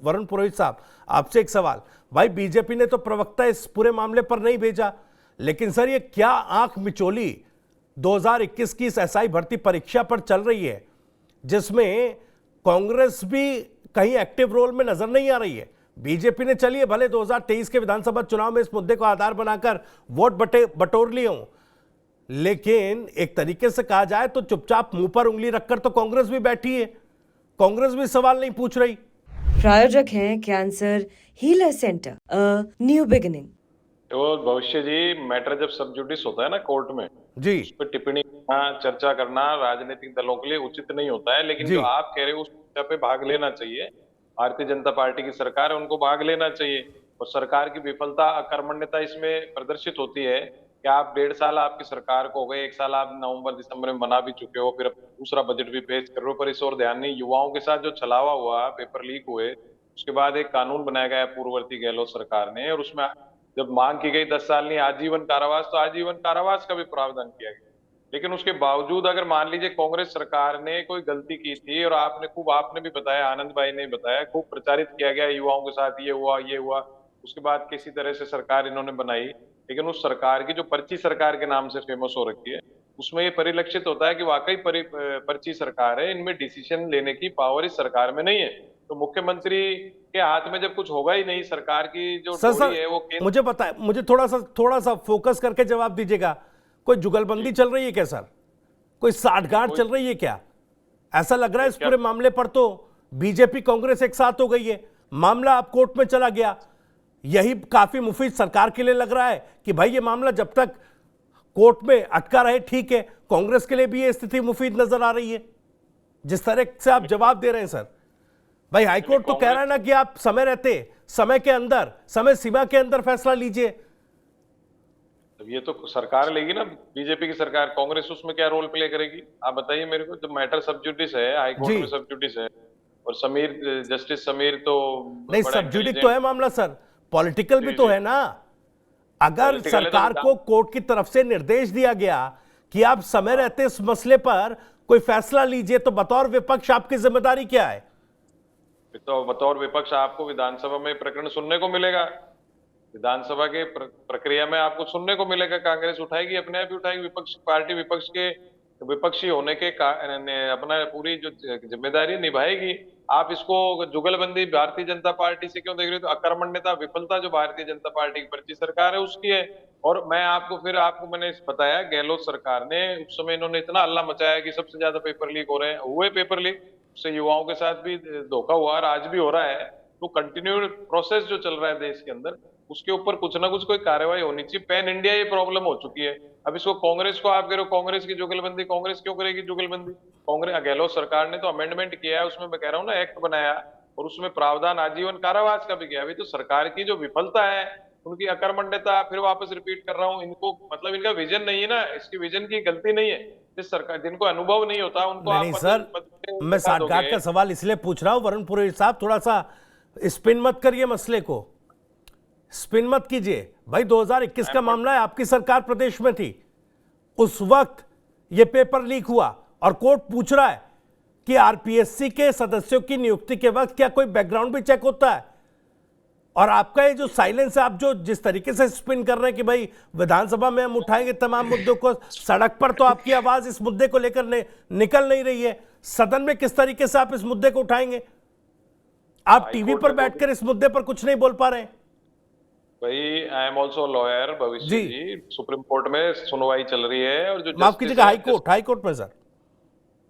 वरुण पुरोहित साहब, आपसे एक सवाल। भाई बीजेपी ने तो प्रवक्ता इस पूरे मामले पर नहीं भेजा, लेकिन सर ये क्या आंख मिचोली 2021 की इस एसआई भर्ती परीक्षा पर चल रही है, जिसमें कांग्रेस भी कहीं एक्टिव रोल में नजर नहीं आ रही है। बीजेपी ने चलिए भले 2023 के विधानसभा चुनाव में इस मुद्दे को आधार बनाकर वोट बटोर लिए हों, लेकिन एक तरीके से कहा जाए तो चुपचाप मुंह पर उंगली रखकर तो कांग्रेस भी बैठी है, कांग्रेस भी सवाल नहीं पूछ रही। प्रायोजक हैं cancer healer centre, new beginning. तो भविष्य जी, मैटर जब सब जुडिस होता है ना कोर्ट में जी, उस पर टिप्पणी करना, चर्चा करना राजनीतिक दलों के लिए उचित नहीं होता है। लेकिन जो आप कह रहे हो उस चर्चा पे भाग लेना चाहिए। भारतीय जनता पार्टी की सरकार है, उनको भाग लेना चाहिए। और सरकार की विफलता, अकर्मण्यता इसमें प्रदर्शित होती है कि आप 1.5 साल आपकी सरकार को हो गए, 1 साल आप नवंबर दिसंबर में मना भी चुके हो, फिर दूसरा बजट भी पेश कर रहे हो, पर इस और ध्यान नहीं। युवाओं के साथ जो छलावा हुआ, पेपर लीक हुए, उसके बाद एक कानून बनाया गया पूर्ववर्ती गहलोत सरकार ने, और उसमें जब मांग की गई 10 साल नहीं आजीवन कारावास, तो आजीवन कारावास का भी प्रावधान किया गया। लेकिन उसके बावजूद अगर मान लीजिए कांग्रेस सरकार ने कोई गलती की थी, और आपने भी बताया, आनंद भाई ने बताया, खूब प्रचारित किया गया युवाओं के साथ ये हुआ, उसके बाद किसी तरह से सरकार इन्होंने बनाई। लेकिन उस सरकार की जो पर्ची सरकार के नाम से फेमस हो रखी है, उसमें ये परिलक्षित होता है कि वाकई पर्ची सरकार है, इनमें डिसीजन लेने की पावर इस सरकार में नहीं है। तो मुख्यमंत्री के हाथ में जब कुछ होगा ही नहीं, सरकार की जो टोरी है वो मुझे बताए, मुझे थोड़ा सा फोकस करके जवाब दीजिएगा। कोई जुगलबंदी चल रही है क्या सर? कोई साठगांठ चल रही है क्या? ऐसा लग रहा है इस पूरे मामले पर तो बीजेपी कांग्रेस एक साथ हो गई है, मामला अब कोर्ट में चला गया। यही काफी मुफीद सरकार के लिए लग रहा है कि भाई ये मामला जब तक कोर्ट में अटका रहे ठीक है। कांग्रेस के लिए भी ये स्थिति मुफीद नजर आ रही है जिस तरह से आप जवाब दे रहे हैं सर। भाई हाईकोर्ट तो कह रहा है ना कि आप समय रहते, समय के अंदर, समय सीमा के अंदर फैसला लीजिए। ये तो सरकार लेगी ना, बीजेपी की सरकार। कांग्रेस उसमें क्या रोल प्ले करेगी आप बताइए मेरे को। जो मैटर सब जुडिस है, हाईकोर्ट में सब जुडिस है, और जस्टिस समीर तो नहीं, सब जुडिस तो है मामला सर, पॉलिटिकल भी तो है ना। अगर सरकार को कोर्ट की तरफ से निर्देश दिया गया कि आप समय रहते इस मसले पर कोई फैसला लीजिए, तो बतौर विपक्ष आपकी जिम्मेदारी क्या है? तो बतौर विपक्ष आपको विधानसभा में प्रकरण सुनने को मिलेगा, विधानसभा के प्रक्रिया में आपको सुनने को मिलेगा। कांग्रेस उठाएगी, अपने आप ही उठाएगी। विपक्ष पार्टी विपक्षी होने के अपना पूरी जो जिम्मेदारी निभाएगी। आप इसको जुगलबंदी भारतीय जनता पार्टी से क्यों देख रहे हो? तो अकर्मण्यता, विफलता जो भारतीय जनता पार्टी की पर्ची सरकार है उसकी है। और मैं आपको मैंने बताया, गहलोत सरकार ने उस समय इन्होंने इतना हल्ला मचाया कि सबसे ज्यादा पेपर लीक हो रहे हैं, हुए पेपर लीक, उससे युवाओं के साथ भी धोखा हुआ और आज भी हो रहा है। तो कंटिन्यूड प्रोसेस जो चल रहा है देश के अंदर, उसके ऊपर कुछ ना कुछ कोई कार्रवाई होनी चाहिए। पैन इंडिया ये प्रॉब्लम हो चुकी है। अब इसको कांग्रेस को आप कह रहे हो कांग्रेस की जुगलबंदी, कांग्रेस क्यों करेगी जुगलबंदी? कांग्रेस, गहलोत सरकार ने तो अमेंडमेंट किया है, उसमें मैं कह रहा हूँ ना, एक्ट बनाया, और उसमें प्रावधान आजीवन कारावास का भी किया। अभी तो सरकार की जो विफलता है, उनकी अकर्मण्यता, फिर वापस रिपीट कर रहा हूँ, इनको मतलब इनका विजन नहीं है ना, इसकी विजन की गलती नहीं है। जिस सरकार, जिनको अनुभव नहीं होता उनको नहीं, नहीं सर, मैं साठगांठ का सवाल इसलिए पूछ रहा हूं वरुण पुरोहित साहब, थोड़ा सा स्पिन मत करिए, मसले को स्पिन मत कीजिए। भाई 2021 का मामला है, आपकी सरकार प्रदेश में थी, उस वक्त यह पेपर लीक हुआ और कोर्ट पूछ रहा है कि आरपीएससी के सदस्यों की नियुक्ति के वक्त क्या कोई बैकग्राउंड भी चेक होता है? और आपका ये जो साइलेंस है, आप जो जिस तरीके से स्पिन कर रहे हैं कि भाई विधानसभा में हम उठाएंगे तमाम मुद्दों को, सड़क पर तो आपकी आवाज इस मुद्दे को लेकर निकल नहीं रही है, सदन में किस तरीके से आप इस मुद्दे को उठाएंगे? आप टीवी पर बैठकर इस मुद्दे पर कुछ नहीं बोल पा रहे हैं। भाई आई एम ऑल्सो लॉयर भविष्य जी, सुप्रीम कोर्ट में सुनवाई चल रही है, और जो माफ कीजिएगा, हाईकोर्ट में सर।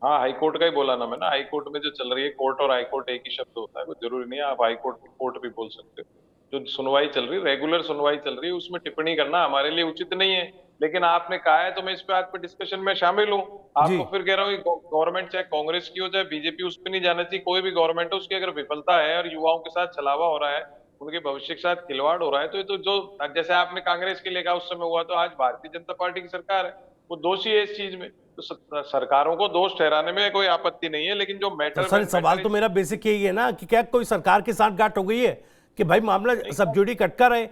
हाँ, हाई कोर्ट का ही बोला ना मैंने। हाई कोर्ट में जो चल रही है, कोर्ट और हाई कोर्ट एक ही शब्द होता है, वो जरूरी नहीं है, आप हाई कोर्ट भी बोल सकते हो। जो सुनवाई चल रही है, रेगुलर सुनवाई चल रही है, उसमें टिप्पणी करना हमारे लिए उचित नहीं है। लेकिन आपने कहा है तो मैं इस पे आज पे डिस्कशन में शामिल हूँ। आपको फिर कह रहा हूँ, गवर्नमेंट चाहे कांग्रेस की हो चाहे बीजेपी, उस पर नहीं जाना चाहिए। कोई भी गवर्नमेंट है, उसकी अगर विफलता है और युवाओं के साथ छलावा हो रहा है, उनके भविष्य के साथ खिलवाड़ हो रहा है, तो ये तो जो जैसे आपने कांग्रेस के लिए कहा उस समय हुआ, तो आज भारतीय जनता पार्टी की सरकार है, वो दोषी है इस चीज में। तो सरकारों को दोष ठहराने में कोई आपत्ति नहीं है, लेकिन जो मैटर, तो सर सवाल तो मेरा बेसिक यही है ना कि क्या कोई सरकार के साथ गांठ हो गई है कि भाई मामला सब जुड़ी कटका रहे?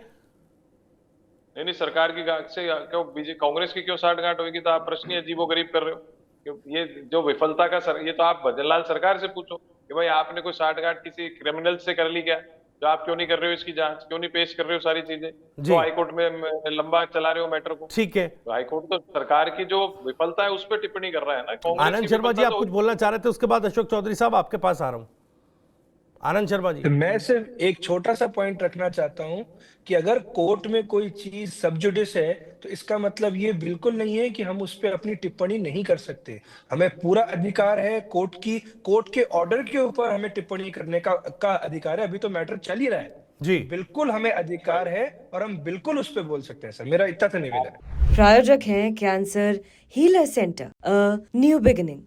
नहीं, सरकार की गांठ से क्यों, बीजेपी कांग्रेस की क्यों साठगांठ होगी? तो आप प्रश्न ही अजीबोगरीब कर रहे हो। ये जो विफलता का ये तो आप भजनलाल सरकार से पूछो। कि भाई आपने कोई साठगांठ किसी क्रिमिनल से कर ली क्या, जो आप क्यों नहीं कर रहे हो इसकी जांच, क्यों नहीं पेश कर रहे हो सारी चीजें, जी। तो हाईकोर्ट में लंबा चला रहे हो मैटर को। ठीक है, तो हाईकोर्ट तो सरकार की जो विफलता है उस पर टिप्पणी कर रहा है ना, कांग्रेस आनंद की शर्मा जी विफलता आप तो कुछ बोलना चाह रहे थे, उसके बाद अशोक चौधरी साहब आपके पास आ रहा हूं। आनंद शर्मा जी। तो मैं सिर्फ एक छोटा सा पॉइंट रखना चाहता हूं कि अगर कोर्ट में कोई चीज सब जुडिस है तो इसका मतलब ये बिल्कुल नहीं है कि हम उस पर अपनी टिप्पणी नहीं कर सकते। हमें पूरा अधिकार है, कोर्ट के ऑर्डर के ऊपर हमें टिप्पणी करने का अधिकार है। अभी तो मैटर चल ही रहा है जी। बिल्कुल हमें अधिकार है और हम बिल्कुल उस पर बोल सकते हैं सर। मेरा इतना सा निवेदन है। प्रायोजक हैं cancer healer centre, a new beginning.